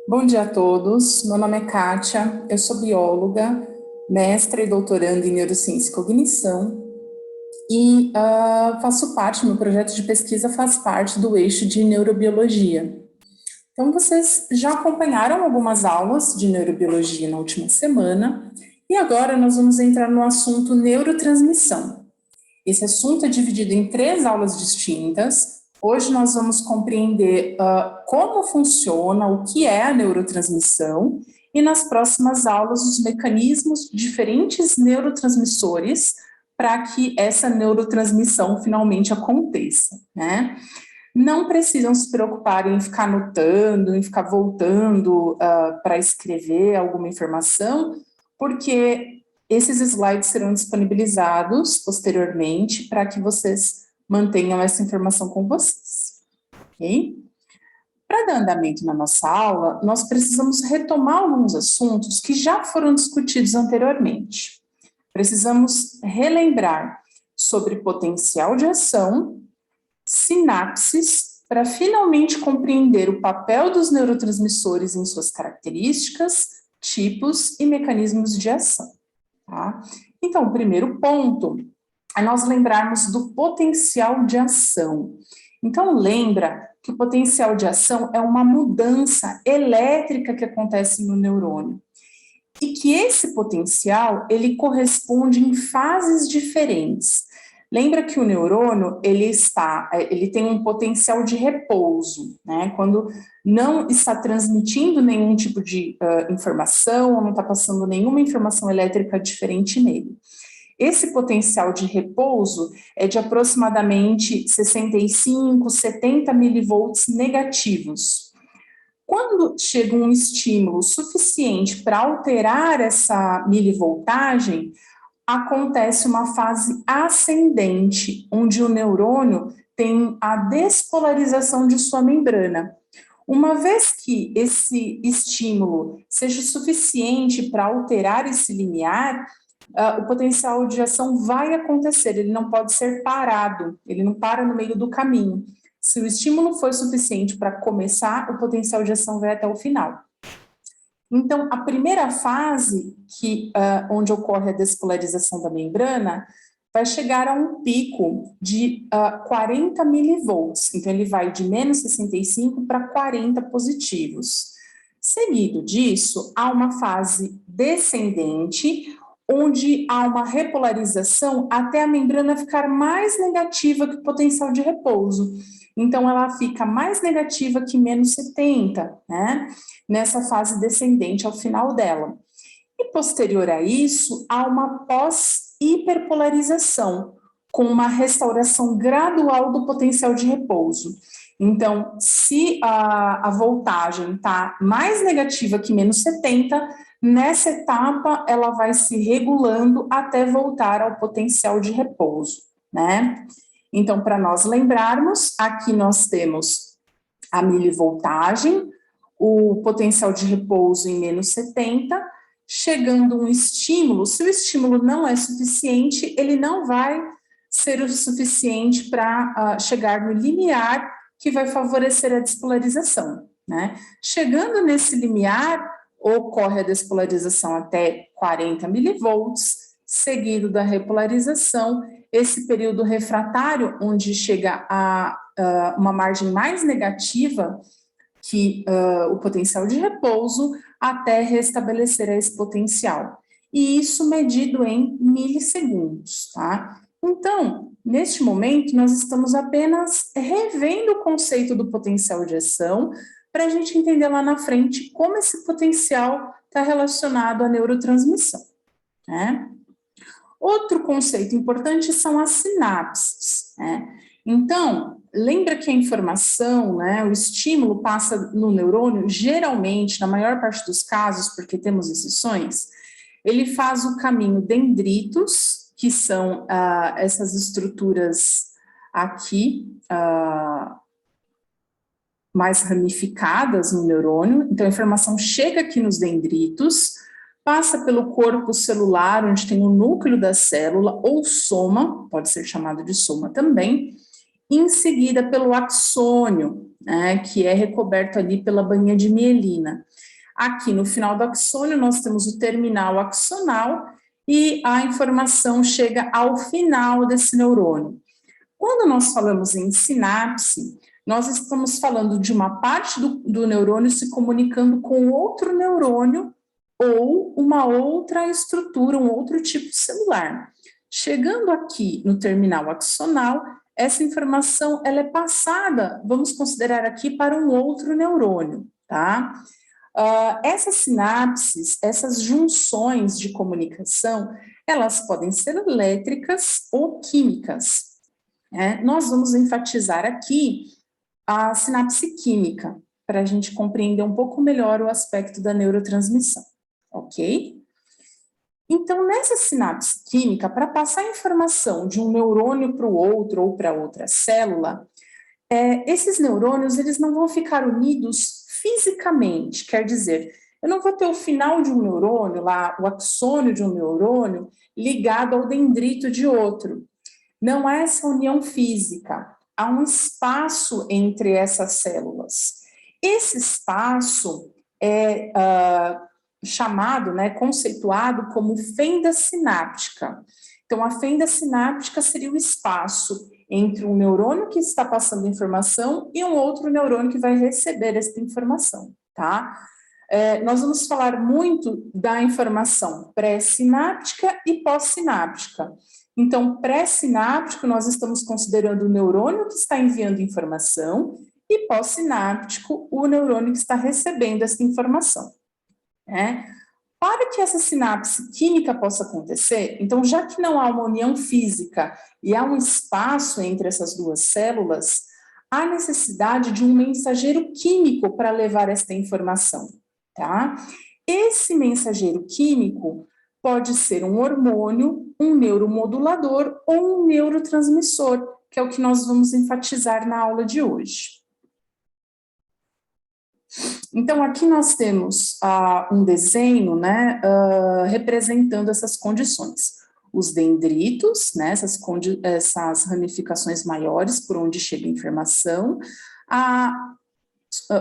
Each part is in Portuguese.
Bom dia a todos, meu nome é Kátia, eu sou bióloga, mestra e doutoranda em Neurociência e Cognição e faço parte, meu projeto de pesquisa faz parte do eixo de neurobiologia. Então, vocês já acompanharam algumas aulas de neurobiologia na última semana e agora nós vamos entrar no assunto neurotransmissão. Esse assunto é dividido em 3 aulas distintas. Hoje nós vamos compreender como funciona, o que é a neurotransmissão, e nas próximas aulas os mecanismos de diferentes neurotransmissores para que essa neurotransmissão finalmente aconteça, né? Não precisam se preocupar em ficar anotando, em ficar voltando para escrever alguma informação, porque esses slides serão disponibilizados posteriormente para que vocês mantenham essa informação com vocês, ok? Para dar andamento na nossa aula, nós precisamos retomar alguns assuntos que já foram discutidos anteriormente. Precisamos relembrar sobre potencial de ação, sinapses, para finalmente compreender o papel dos neurotransmissores em suas características, tipos e mecanismos de ação. Tá? Então, o primeiro ponto é nós lembrarmos do potencial de ação. Então, lembra que o potencial de ação é uma mudança elétrica que acontece no neurônio. E que esse potencial, ele corresponde em fases diferentes. Lembra que o neurônio, ele tem um potencial de repouso, né? Quando não está transmitindo nenhum tipo de informação, ou não está passando nenhuma informação elétrica diferente nele. Esse potencial de repouso é de aproximadamente 65, 70 milivolts negativos. Quando chega um estímulo suficiente para alterar essa milivoltagem, acontece uma fase ascendente, onde o neurônio tem a despolarização de sua membrana. Uma vez que esse estímulo seja suficiente para alterar esse limiar, o potencial de ação vai acontecer, ele não pode ser parado, ele não para no meio do caminho. Se o estímulo for suficiente para começar, o potencial de ação vai até o final. Então, a primeira fase, onde ocorre a despolarização da membrana, vai chegar a um pico de 40 milivolts. Então, ele vai de menos 65 para 40 positivos. Seguido disso, há uma fase descendente, onde há uma repolarização até a membrana ficar mais negativa que o potencial de repouso. Então, ela fica mais negativa que menos 70, né? Nessa fase descendente ao final dela. E posterior a isso, há uma pós-hiperpolarização, com uma restauração gradual do potencial de repouso. Então, se a voltagem está mais negativa que menos 70, nessa etapa ela vai se regulando até voltar ao potencial de repouso, né? Então, para nós lembrarmos, aqui nós temos a milivoltagem, o potencial de repouso em menos 70, chegando um estímulo, se o estímulo não é suficiente, ele não vai ser o suficiente para chegar no limiar que vai favorecer a despolarização, né? Chegando nesse limiar, ocorre a despolarização até 40 milivolts, seguido da repolarização, esse período refratário, onde chega a uma margem mais negativa que o potencial de repouso, até restabelecer esse potencial. E isso medido em milissegundos, tá? Então, neste momento, nós estamos apenas revendo o conceito do potencial de ação, para a gente entender lá na frente como esse potencial está relacionado à neurotransmissão, né? Outro conceito importante são as sinapses, né? Então, lembra que a informação, né, o estímulo passa no neurônio, geralmente, na maior parte dos casos, porque temos exceções, ele faz o caminho dendritos, que são essas estruturas aqui, mais ramificadas no neurônio. Então, a informação chega aqui nos dendritos, passa pelo corpo celular, onde tem o núcleo da célula, ou soma, pode ser chamado de soma também, em seguida pelo axônio, né, que é recoberto ali pela bainha de mielina. Aqui no final do axônio nós temos o terminal axonal e a informação chega ao final desse neurônio. Quando nós falamos em sinapse, nós estamos falando de uma parte do neurônio se comunicando com outro neurônio ou uma outra estrutura, um outro tipo celular. Chegando aqui no terminal axonal, essa informação ela é passada, vamos considerar aqui, para um outro neurônio, tá? Essas sinapses, essas junções de comunicação, elas podem ser elétricas ou químicas. Nós vamos enfatizar aqui a sinapse química, para a gente compreender um pouco melhor o aspecto da neurotransmissão, ok? Então, nessa sinapse química, para passar a informação de um neurônio para o outro ou para outra célula, esses neurônios eles não vão ficar unidos fisicamente, quer dizer, eu não vou ter o final de um neurônio, lá, o axônio de um neurônio, ligado ao dendrito de outro. Não há essa união física, há um espaço entre essas células. Esse espaço é chamado, conceituado como fenda sináptica. Então, a fenda sináptica seria o espaço entre um neurônio que está passando informação e um outro neurônio que vai receber essa informação, tá? Nós vamos falar muito da informação pré-sináptica e pós-sináptica. Então, pré-sináptico, nós estamos considerando o neurônio que está enviando informação e pós-sináptico, o neurônio que está recebendo essa informação. Para que essa sinapse química possa acontecer, então, já que não há uma união física e há um espaço entre essas duas células, há necessidade de um mensageiro químico para levar esta informação, tá? Esse mensageiro químico pode ser um hormônio, um neuromodulador ou um neurotransmissor, que é o que nós vamos enfatizar na aula de hoje. Então, aqui nós temos um desenho, representando essas condições. Os dendritos, essas ramificações maiores por onde chega a informação,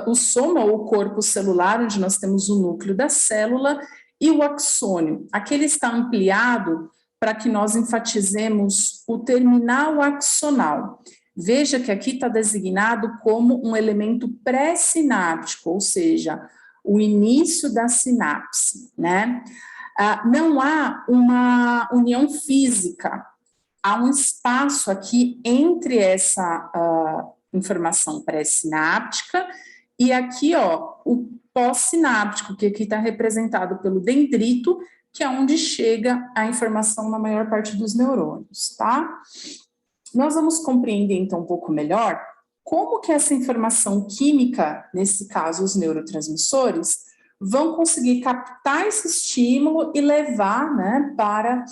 o soma, ou corpo celular, onde nós temos o núcleo da célula, e o axônio. Aqui ele está ampliado para que nós enfatizemos o terminal axonal. Veja que aqui está designado como um elemento pré-sináptico, ou seja, o início da sinapse, né? Não há uma união física, há um espaço aqui entre essa informação pré-sináptica e aqui, ó, o pós-sináptico, que aqui está representado pelo dendrito, que é onde chega a informação na maior parte dos neurônios, tá? Nós vamos compreender, então, um pouco melhor como que essa informação química, nesse caso, os neurotransmissores, vão conseguir captar esse estímulo e levar, para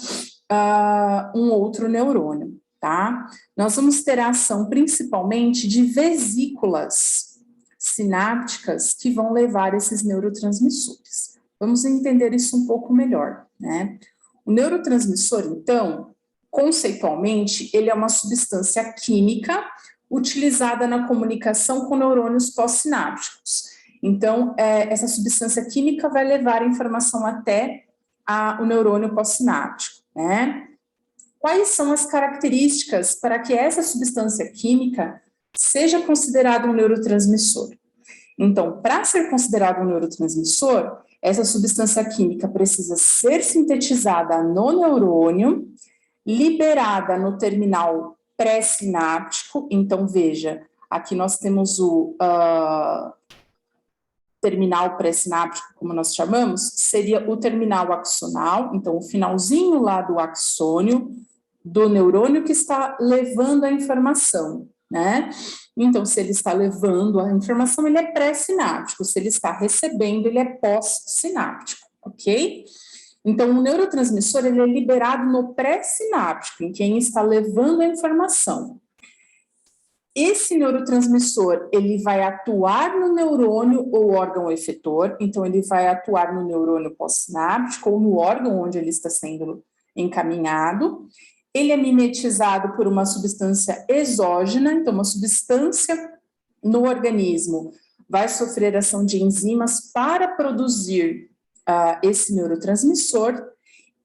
um outro neurônio, tá? Nós vamos ter a ação, principalmente, de vesículas sinápticas que vão levar esses neurotransmissores. Vamos entender isso um pouco melhor, né? O neurotransmissor, então, conceitualmente, ele é uma substância química utilizada na comunicação com neurônios pós-sinápticos. Então, essa substância química vai levar a informação até o neurônio pós-sináptico, né? Quais são as características para que essa substância química seja considerada um neurotransmissor? Então, para ser considerado um neurotransmissor, essa substância química precisa ser sintetizada no neurônio, liberada no terminal pré-sináptico. Então, veja, aqui nós temos o terminal pré-sináptico, como nós chamamos, seria o terminal axonal, então o finalzinho lá do axônio, do neurônio que está levando a informação, né? Então, se ele está levando a informação, ele é pré-sináptico, se ele está recebendo, ele é pós-sináptico, ok? Então, o neurotransmissor, ele é liberado no pré-sináptico, em quem está levando a informação. Esse neurotransmissor, ele vai atuar no neurônio ou órgão efetor, então ele vai atuar no neurônio pós-sináptico ou no órgão onde ele está sendo encaminhado. ele é mimetizado por uma substância exógena, então uma substância no organismo vai sofrer ação de enzimas para produzir esse neurotransmissor,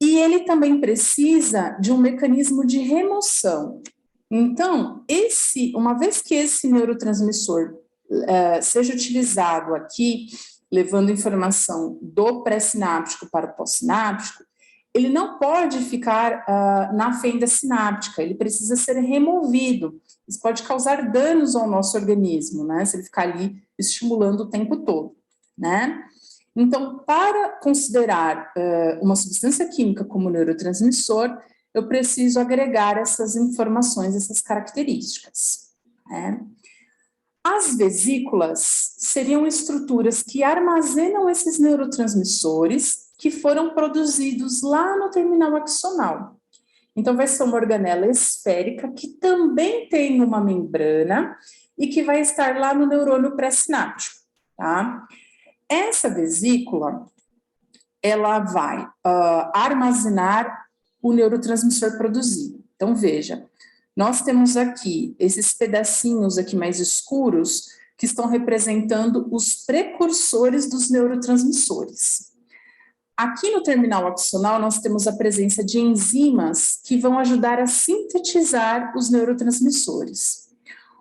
e ele também precisa de um mecanismo de remoção. Então, uma vez que esse neurotransmissor seja utilizado aqui, levando informação do pré-sináptico para o pós-sináptico, ele não pode ficar na fenda sináptica, ele precisa ser removido. Isso pode causar danos ao nosso organismo, né? Se ele ficar ali estimulando o tempo todo, né? Então, para considerar uma substância química como neurotransmissor, eu preciso agregar essas informações, essas características, né? As vesículas seriam estruturas que armazenam esses neurotransmissores que foram produzidos lá no terminal axonal. Então, vai ser uma organela esférica que também tem uma membrana e que vai estar lá no neurônio pré-sináptico, tá? Essa vesícula, ela vai armazenar o neurotransmissor produzido. Então, veja, nós temos aqui esses pedacinhos aqui mais escuros que estão representando os precursores dos neurotransmissores. Aqui no terminal axonal, nós temos a presença de enzimas que vão ajudar a sintetizar os neurotransmissores.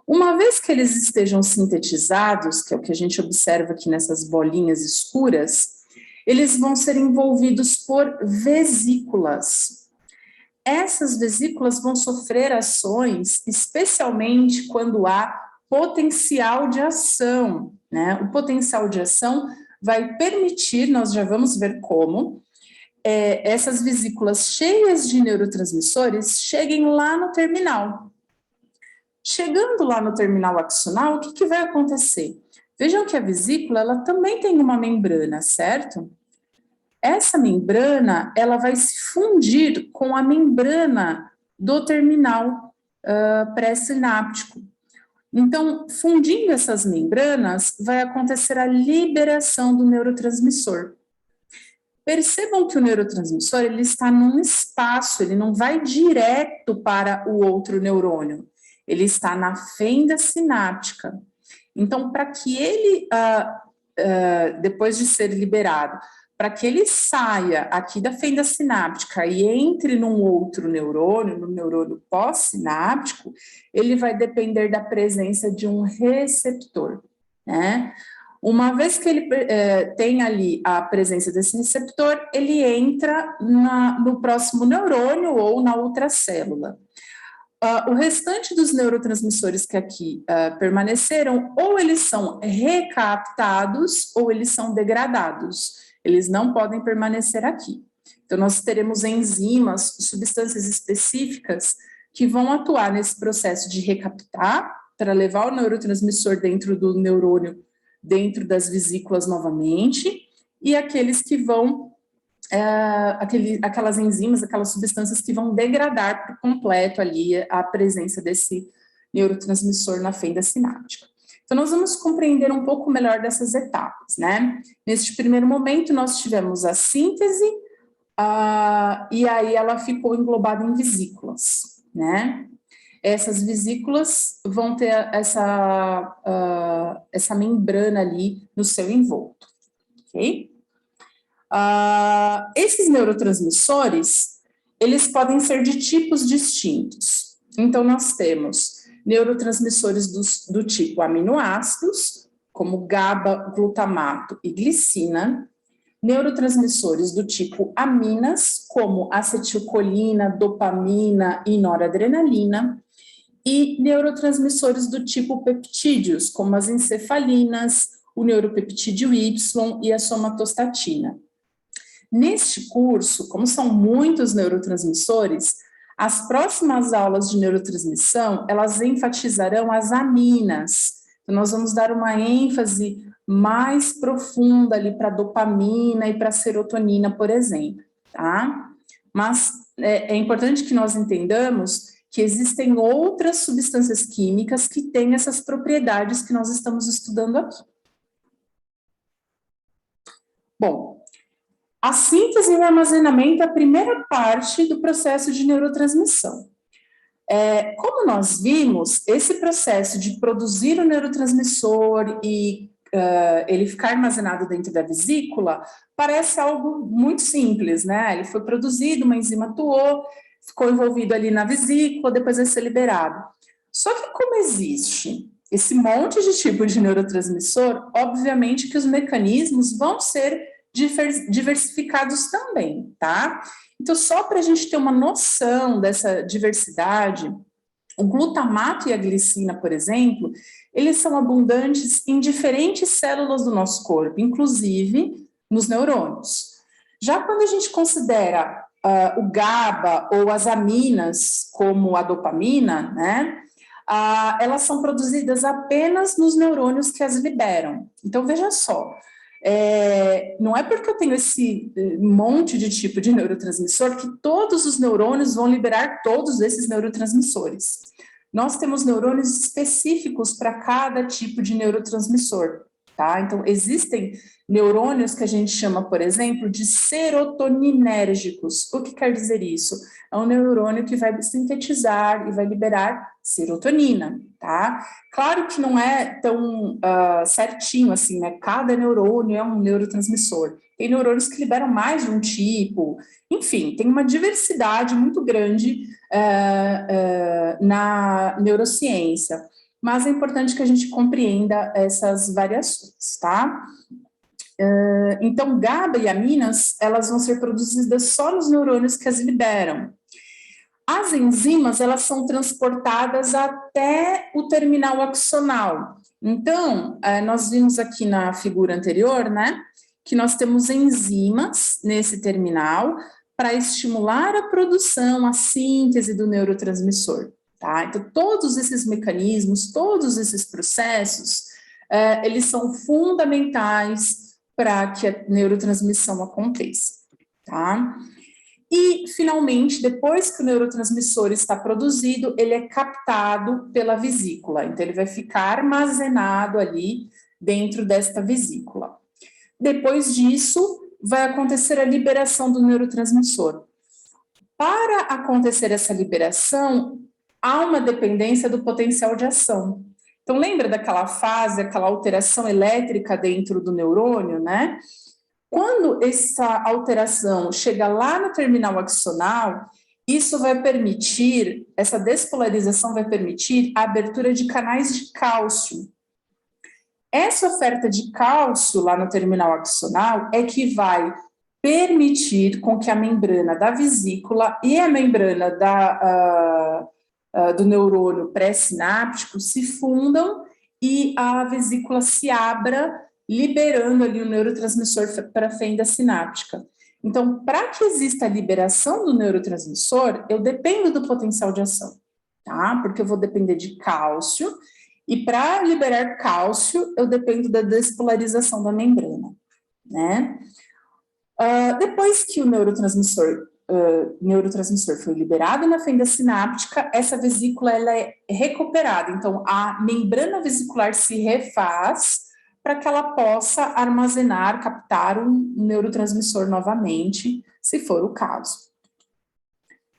Uma vez que eles estejam sintetizados, que é o que a gente observa aqui nessas bolinhas escuras, eles vão ser envolvidos por vesículas. Essas vesículas vão sofrer ações, especialmente quando há potencial de ação, né? O potencial de ação vai permitir, nós já vamos ver como, essas vesículas cheias de neurotransmissores cheguem lá no terminal. Chegando lá no terminal axonal, o que vai acontecer? Vejam que a vesícula, ela também tem uma membrana, certo? Essa membrana, ela vai se fundir com a membrana do terminal pré-sináptico. Então, fundindo essas membranas, vai acontecer a liberação do neurotransmissor. Percebam que o neurotransmissor, ele está num espaço, ele não vai direto para o outro neurônio, ele está na fenda sináptica. Então, para que ele, depois de ser liberado, para que ele saia aqui da fenda sináptica e entre num outro neurônio, no neurônio pós-sináptico, ele vai depender da presença de um receptor, né? Uma vez que ele tem ali a presença desse receptor, ele entra no próximo neurônio ou na outra célula. O restante dos neurotransmissores que aqui permaneceram, ou eles são recaptados ou eles são degradados. Eles não podem permanecer aqui. Então, nós teremos enzimas, substâncias específicas que vão atuar nesse processo de recaptar para levar o neurotransmissor dentro do neurônio, dentro das vesículas novamente, e aqueles que vão, aquelas enzimas, aquelas substâncias que vão degradar por completo ali a presença desse neurotransmissor na fenda sináptica. Então, nós vamos compreender um pouco melhor dessas etapas, né? Neste primeiro momento, nós tivemos a síntese, e aí ela ficou englobada em vesículas, né? Essas vesículas vão ter essa membrana ali no seu envolto, ok? Esses neurotransmissores, eles podem ser de tipos distintos. Então, nós temos neurotransmissores do tipo aminoácidos, como GABA, glutamato e glicina, neurotransmissores do tipo aminas, como acetilcolina, dopamina e noradrenalina, e neurotransmissores do tipo peptídeos, como as encefalinas, o neuropeptídeo Y e a somatostatina. Neste curso, como são muitos neurotransmissores, as próximas aulas de neurotransmissão, elas enfatizarão as aminas. Então, nós vamos dar uma ênfase mais profunda ali para dopamina e para serotonina, por exemplo, tá? Mas é importante que nós entendamos que existem outras substâncias químicas que têm essas propriedades que nós estamos estudando aqui. Bom, A síntese e o armazenamento é a primeira parte do processo de neurotransmissão. Como nós vimos, esse processo de produzir o neurotransmissor e ele ficar armazenado dentro da vesícula parece algo muito simples, né? Ele foi produzido, uma enzima atuou, ficou envolvido ali na vesícula, depois vai ser liberado. Só que como existe esse monte de tipos de neurotransmissor, obviamente que os mecanismos vão ser diversificados também, tá? Então, só para a gente ter uma noção dessa diversidade, o glutamato e a glicina, por exemplo, eles são abundantes em diferentes células do nosso corpo, inclusive nos neurônios. Já quando a gente considera o GABA ou as aminas, como a dopamina, né? Elas são produzidas apenas nos neurônios que as liberam. Então, veja só, não é porque eu tenho esse monte de tipo de neurotransmissor que todos os neurônios vão liberar todos esses neurotransmissores. Nós temos neurônios específicos para cada tipo de neurotransmissor, tá? Então, existem neurônios que a gente chama, por exemplo, de serotoninérgicos. O que quer dizer isso? É um neurônio que vai sintetizar e vai liberar serotonina, tá? Claro que não é tão certinho assim, né? Cada neurônio é um neurotransmissor. Tem neurônios que liberam mais de um tipo, enfim, tem uma diversidade muito grande na neurociência, mas é importante que a gente compreenda essas variações, tá? Então, GABA e aminas, elas vão ser produzidas só nos neurônios que as liberam. As enzimas, elas são transportadas até o terminal axonal. Então, nós vimos aqui na figura anterior, né, que nós temos enzimas nesse terminal para estimular a produção, a síntese do neurotransmissor, tá? Então, todos esses mecanismos, todos esses processos, eles são fundamentais para que a neurotransmissão aconteça, tá? E, finalmente, depois que o neurotransmissor está produzido, ele é captado pela vesícula. Então, ele vai ficar armazenado ali dentro desta vesícula. Depois disso, vai acontecer a liberação do neurotransmissor. Para acontecer essa liberação, há uma dependência do potencial de ação. Então, lembra daquela fase, aquela alteração elétrica dentro do neurônio, né? Quando essa alteração chega lá no terminal axonal, isso vai permitir, essa despolarização vai permitir a abertura de canais de cálcio. Essa oferta de cálcio lá no terminal axonal é que vai permitir com que a membrana da vesícula e a membrana do neurônio pré-sináptico se fundam e a vesícula se abra, liberando ali o neurotransmissor para a fenda sináptica. Então, para que exista a liberação do neurotransmissor, eu dependo do potencial de ação, tá? Porque eu vou depender de cálcio, e para liberar cálcio, eu dependo da despolarização da membrana, né? Depois que o neurotransmissor foi liberado na fenda sináptica, essa vesícula ela é recuperada. Então, a membrana vesicular se refaz para que ela possa armazenar, captar um neurotransmissor novamente, se for o caso.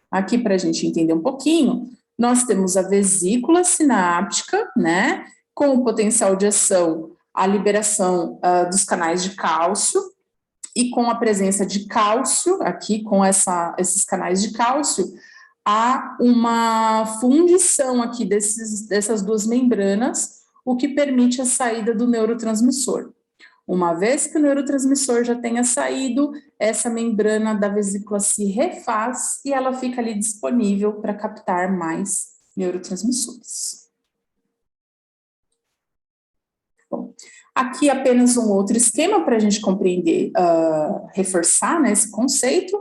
Aqui, para a gente entender um pouquinho, nós temos a vesícula sináptica, né, com o potencial de ação, a liberação dos canais de cálcio, e com a presença de cálcio, aqui com esses canais de cálcio, há uma fundição aqui dessas duas membranas, o que permite a saída do neurotransmissor. Uma vez que o neurotransmissor já tenha saído, essa membrana da vesícula se refaz e ela fica ali disponível para captar mais neurotransmissores. Bom, aqui apenas um outro esquema para a gente compreender, reforçar, né, esse conceito.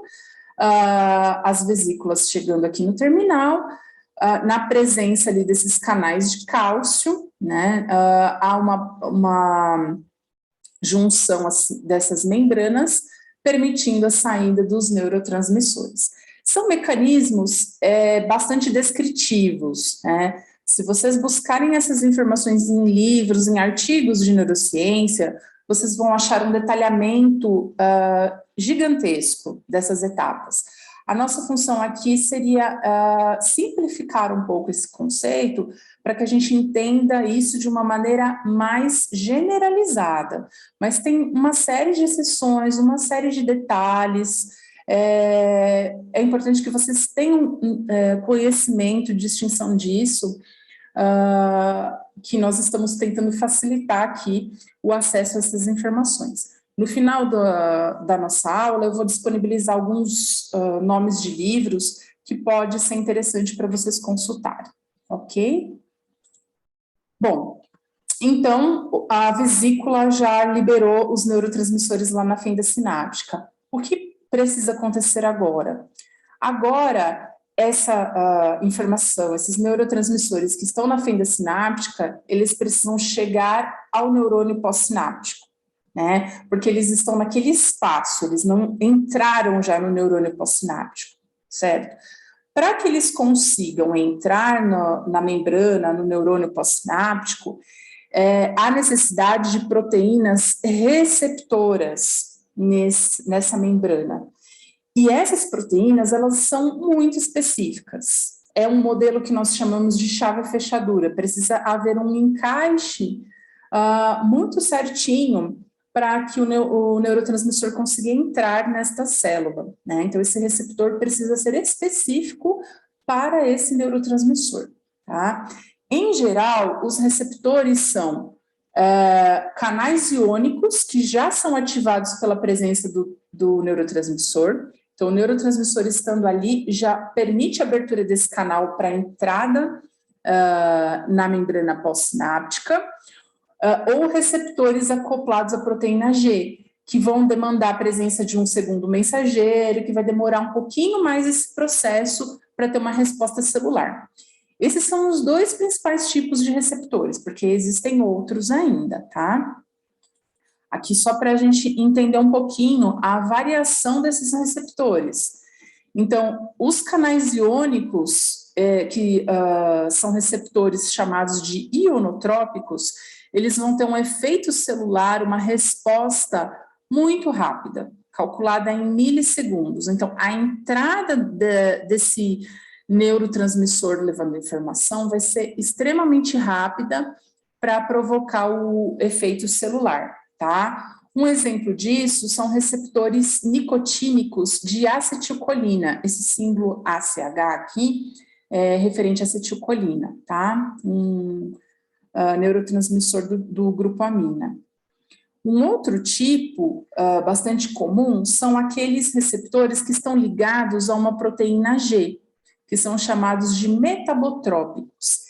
As vesículas chegando aqui no terminal, na presença ali desses canais de cálcio, né, há uma junção assim, dessas membranas, permitindo a saída dos neurotransmissores. São mecanismos bastante descritivos, né? Se vocês buscarem essas informações em livros, em artigos de neurociência, vocês vão achar um detalhamento gigantesco dessas etapas. A nossa função aqui seria simplificar um pouco esse conceito para que a gente entenda isso de uma maneira mais generalizada. Mas tem uma série de exceções, uma série de detalhes. É importante que vocês tenham conhecimento, distinção disso, que nós estamos tentando facilitar aqui o acesso a essas informações. No final da nossa aula, eu vou disponibilizar alguns nomes de livros que pode ser interessante para vocês consultarem, ok? Bom, então, a vesícula já liberou os neurotransmissores lá na fenda sináptica. O que precisa acontecer agora? Agora, essa informação, esses neurotransmissores que estão na fenda sináptica, eles precisam chegar ao neurônio pós-sináptico, né? Porque eles estão naquele espaço, eles não entraram já no neurônio pós-sináptico, certo? Para que eles consigam entrar na membrana, no neurônio pós-sináptico, há necessidade de proteínas receptoras nessa membrana. E essas proteínas, elas são muito específicas. É um modelo que nós chamamos de chave-fechadura. Precisa haver um encaixe muito certinho para que o neurotransmissor consiga entrar nesta célula, né? Então, esse receptor precisa ser específico para esse neurotransmissor, tá? Em geral, os receptores são canais iônicos que já são ativados pela presença do neurotransmissor. Então, o neurotransmissor estando ali já permite a abertura desse canal para a entrada na membrana pós-sináptica, ou receptores acoplados à proteína G, que vão demandar a presença de um segundo mensageiro, que vai demorar um pouquinho mais esse processo para ter uma resposta celular. Esses são os dois principais tipos de receptores, porque existem outros ainda, tá? Aqui só para a gente entender um pouquinho a variação desses receptores. Então, os canais iônicos, que são receptores chamados de ionotrópicos, eles vão ter um efeito celular, uma resposta muito rápida, calculada em milissegundos. Então, a entrada desse neurotransmissor levando informação vai ser extremamente rápida para provocar o efeito celular, tá? Um exemplo disso são receptores nicotínicos de acetilcolina. Esse símbolo ACH aqui é referente à acetilcolina, tá? Neurotransmissor do grupo amina. Um outro tipo bastante comum são aqueles receptores que estão ligados a uma proteína G, que são chamados de metabotrópicos.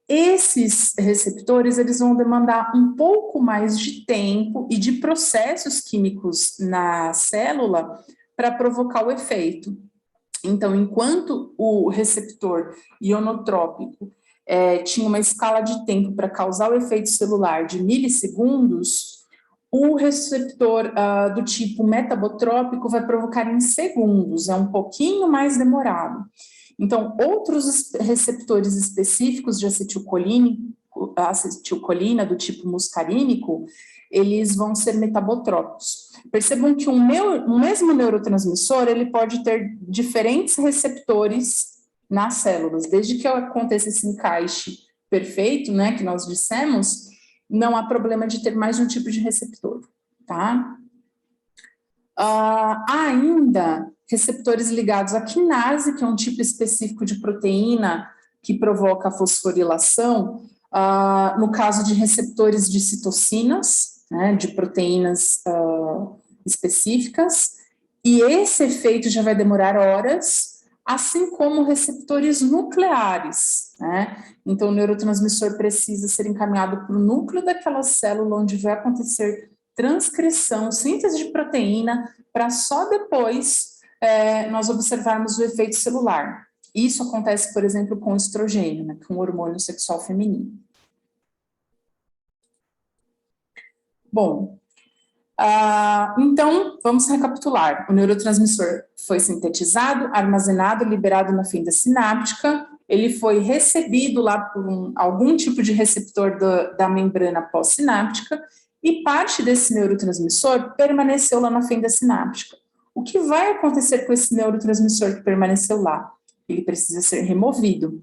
Esses receptores, eles vão demandar um pouco mais de tempo e de processos químicos na célula para provocar o efeito. Então, enquanto o receptor ionotrópico tinha uma escala de tempo para causar o efeito celular de milissegundos, o receptor do tipo metabotrópico vai provocar em segundos, é um pouquinho mais demorado. Então, outros receptores específicos de acetilcolina do tipo muscarínico, eles vão ser metabotrópicos. Percebam que um mesmo neurotransmissor, ele pode ter diferentes receptores nas células. Desde que aconteça esse encaixe perfeito, né, que nós dissemos, não há problema de ter mais de um tipo de receptor, tá? Há ainda receptores ligados à quinase, que é um tipo específico de proteína que provoca a fosforilação, no caso de receptores de citocinas, né, de proteínas específicas, e esse efeito já vai demorar horas, assim como receptores nucleares, né? Então, o neurotransmissor precisa ser encaminhado para o núcleo daquela célula onde vai acontecer transcrição, síntese de proteína, para só depois nós observarmos o efeito celular. Isso acontece, por exemplo, com o estrogênio, né, com o hormônio sexual feminino. Bom, então, vamos recapitular. O neurotransmissor foi sintetizado, armazenado, liberado na fenda sináptica, ele foi recebido lá por algum tipo de receptor da membrana pós-sináptica, e parte desse neurotransmissor permaneceu lá na fenda sináptica. O que vai acontecer com esse neurotransmissor que permaneceu lá? Ele precisa ser removido,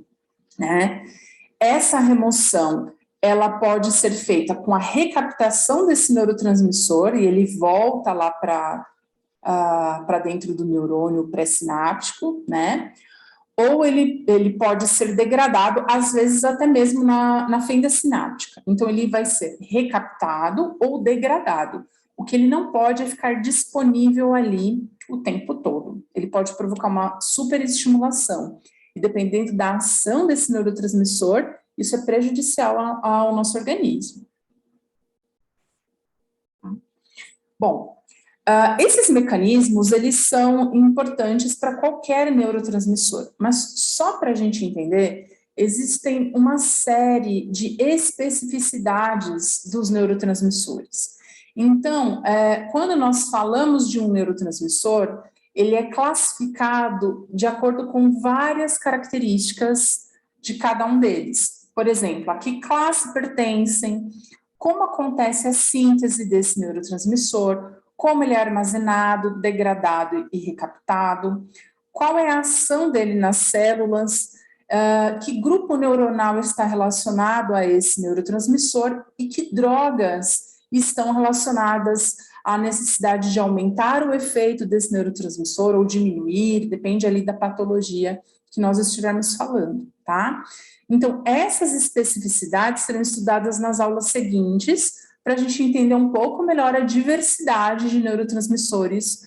né? Essa remoção, ela pode ser feita com a recaptação desse neurotransmissor e ele volta lá para dentro do neurônio pré-sináptico, né? Ou ele pode ser degradado, às vezes até mesmo na fenda sináptica. Então, ele vai ser recaptado ou degradado. O que ele não pode é ficar disponível ali o tempo todo. Ele pode provocar uma superestimulação. E dependendo da ação desse neurotransmissor, isso é prejudicial ao nosso organismo. Bom, esses mecanismos, eles são importantes para qualquer neurotransmissor, mas só para a gente entender, existem uma série de especificidades dos neurotransmissores. Então, quando nós falamos de um neurotransmissor, ele é classificado de acordo com várias características de cada um deles. Por exemplo, a que classe pertencem, como acontece a síntese desse neurotransmissor, como ele é armazenado, degradado e recaptado, qual é a ação dele nas células, que grupo neuronal está relacionado a esse neurotransmissor e que drogas estão relacionadas à necessidade de aumentar o efeito desse neurotransmissor ou diminuir, depende ali da patologia que nós estivermos falando, tá? Então, essas especificidades serão estudadas nas aulas seguintes, para a gente entender um pouco melhor a diversidade de neurotransmissores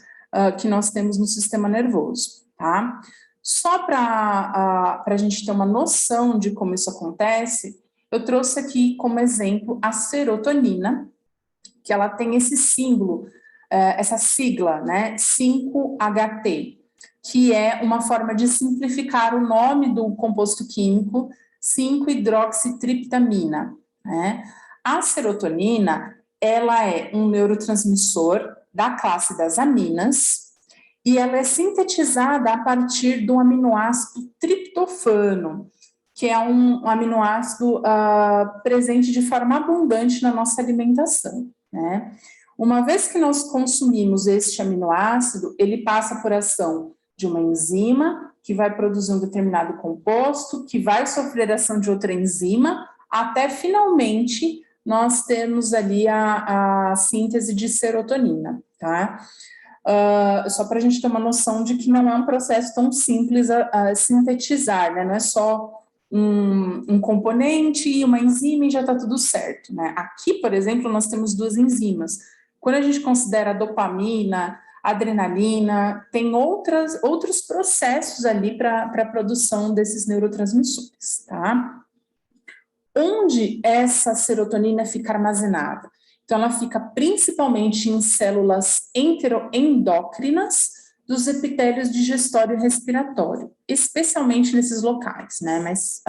que nós temos no sistema nervoso, tá? Só para a gente ter uma noção de como isso acontece, eu trouxe aqui como exemplo a serotonina, que ela tem esse símbolo, essa sigla, né, 5-HT, que é uma forma de simplificar o nome do composto químico 5-hidroxitriptamina, né? A serotonina, ela é um neurotransmissor da classe das aminas e ela é sintetizada a partir do aminoácido triptofano, que é um aminoácido presente de forma abundante na nossa alimentação, né? Uma vez que nós consumimos este aminoácido, ele passa por ação de uma enzima, que vai produzir um determinado composto, que vai sofrer ação de outra enzima, até finalmente nós temos ali a síntese de serotonina, tá? Só para a gente ter uma noção de que não é um processo tão simples a sintetizar, né? Não é só um componente e uma enzima e já está tudo certo, né? Aqui, por exemplo, nós temos duas enzimas. Quando a gente considera a dopamina, a adrenalina, tem outros processos ali para a produção desses neurotransmissores, tá? Onde essa serotonina fica armazenada? Então, ela fica principalmente em células enteroendócrinas dos epitélios digestório e respiratório, especialmente nesses locais, né? Mas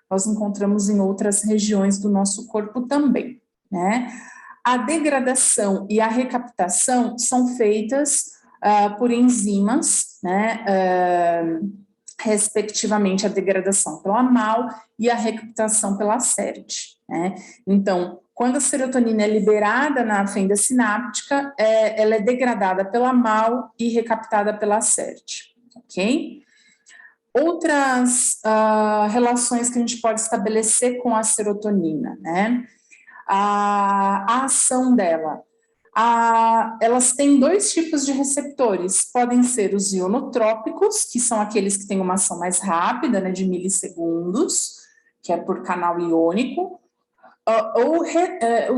nós encontramos em outras regiões do nosso corpo também, né? A degradação e a recaptação são feitas por enzimas, né? Respectivamente, a degradação pela MAO e a recaptação pela SERT, né? Então, quando a serotonina é liberada na fenda sináptica, ela é degradada pela MAO e recaptada pela SERT, ok? Outras relações que a gente pode estabelecer com a serotonina, né? A ação dela. Elas têm dois tipos de receptores, podem ser os ionotrópicos, que são aqueles que têm uma ação mais rápida, né, de milissegundos, que é por canal iônico, ou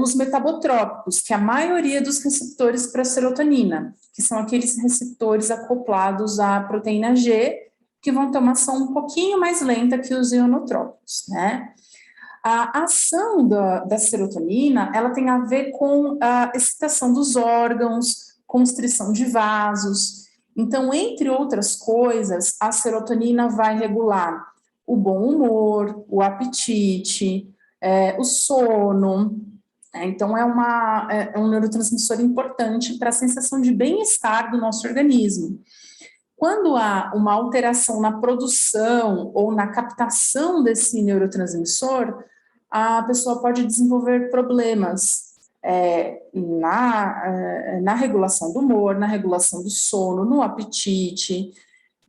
os metabotrópicos, que é a maioria dos receptores para serotonina, que são aqueles receptores acoplados à proteína G, que vão ter uma ação um pouquinho mais lenta que os ionotrópicos, né? A ação da serotonina, ela tem a ver com a excitação dos órgãos, constrição de vasos. Então, entre outras coisas, a serotonina vai regular o bom humor, o apetite, o sono. Então, é um neurotransmissor importante para a sensação de bem-estar do nosso organismo. Quando há uma alteração na produção ou na captação desse neurotransmissor, a pessoa pode desenvolver problemas na regulação do humor, na regulação do sono, no apetite,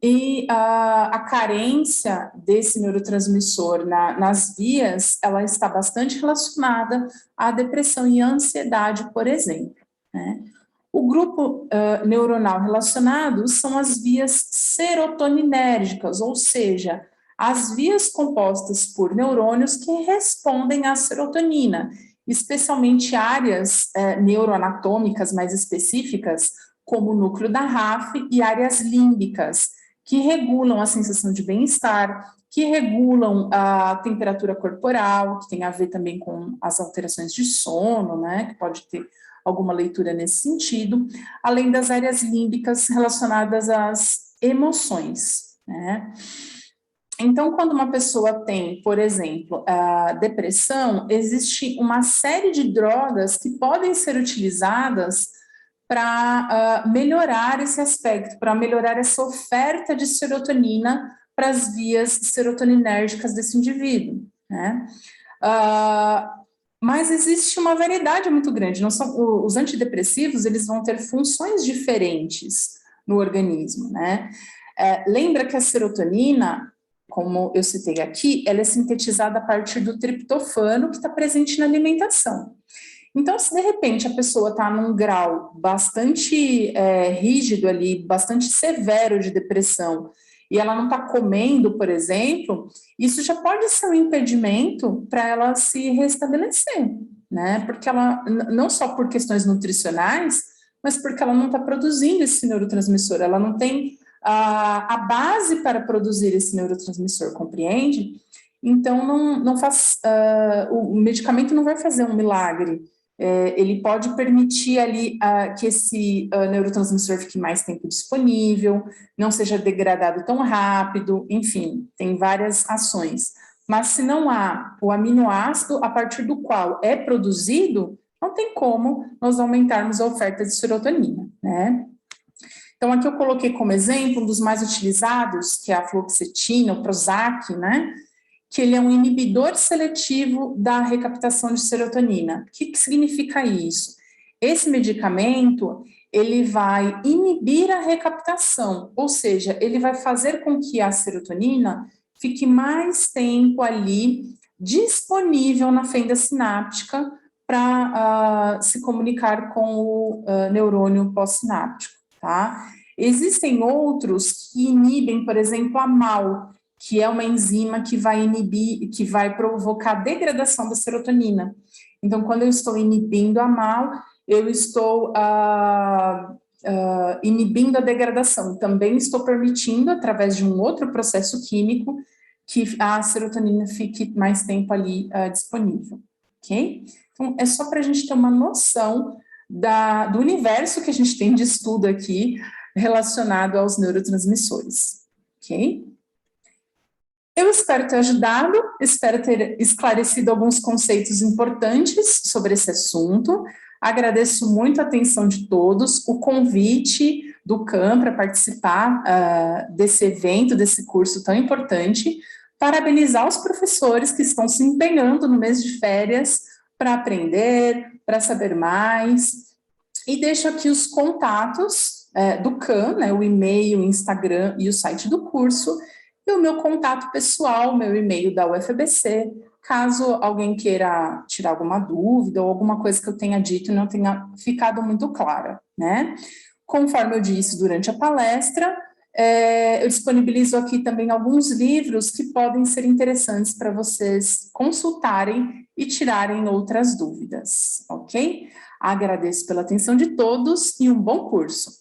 e a carência desse neurotransmissor nas vias, ela está bastante relacionada à depressão e à ansiedade, por exemplo, né? O grupo neuronal relacionado são as vias serotoninérgicas, ou seja, as vias compostas por neurônios que respondem à serotonina, especialmente áreas neuroanatômicas mais específicas, como o núcleo da RAF e áreas límbicas, que regulam a sensação de bem-estar, que regulam a temperatura corporal, que tem a ver também com as alterações de sono, né, que pode ter alguma leitura nesse sentido, além das áreas límbicas relacionadas às emoções, né. Então, quando uma pessoa tem, por exemplo, a depressão, existe uma série de drogas que podem ser utilizadas para melhorar esse aspecto, para melhorar essa oferta de serotonina para as vias serotoninérgicas desse indivíduo, né? Mas existe uma variedade muito grande. Não são, os antidepressivos, eles vão ter funções diferentes no organismo, né? Lembra que a serotonina, como eu citei aqui, ela é sintetizada a partir do triptofano que está presente na alimentação. Então, se de repente a pessoa está num grau bastante rígido ali, bastante severo de depressão, e ela não está comendo, por exemplo, isso já pode ser um impedimento para ela se restabelecer, né? Porque ela, não só por questões nutricionais, mas porque ela não está produzindo esse neurotransmissor, ela não tem a base para produzir esse neurotransmissor, compreende? Então, não faz, o medicamento não vai fazer um milagre. Ele pode permitir ali que esse neurotransmissor fique mais tempo disponível, não seja degradado tão rápido, enfim, tem várias ações. Mas se não há o aminoácido a partir do qual é produzido, não tem como nós aumentarmos a oferta de serotonina, né? Então, aqui eu coloquei como exemplo um dos mais utilizados, que é a fluoxetina, o Prozac, né? Que ele é um inibidor seletivo da recaptação de serotonina. O que significa isso? Esse medicamento, ele vai inibir a recaptação, ou seja, ele vai fazer com que a serotonina fique mais tempo ali disponível na fenda sináptica para se comunicar com o neurônio pós-sináptico, tá? Existem outros que inibem, por exemplo, a MAO, que é uma enzima que vai inibir, que vai provocar a degradação da serotonina. Então, quando eu estou inibindo a MAO, eu estou inibindo a degradação. Também estou permitindo, através de um outro processo químico, que a serotonina fique mais tempo ali disponível, ok? Então, é só para a gente ter uma noção do universo que a gente tem de estudo aqui relacionado aos neurotransmissores, ok? Eu espero ter ajudado, espero ter esclarecido alguns conceitos importantes sobre esse assunto. Agradeço muito a atenção de todos, o convite do CAM para participar desse evento, desse curso tão importante. Parabenizar os professores que estão se empenhando no mês de férias para aprender, para saber mais. E deixo aqui os contatos do CAM, né, o e-mail, o Instagram e o site do curso, e o meu contato pessoal, meu e-mail da UFABC, caso alguém queira tirar alguma dúvida ou alguma coisa que eu tenha dito e não tenha ficado muito clara, né? Conforme eu disse durante a palestra, eu disponibilizo aqui também alguns livros que podem ser interessantes para vocês consultarem e tirarem outras dúvidas, ok? Agradeço pela atenção de todos e um bom curso.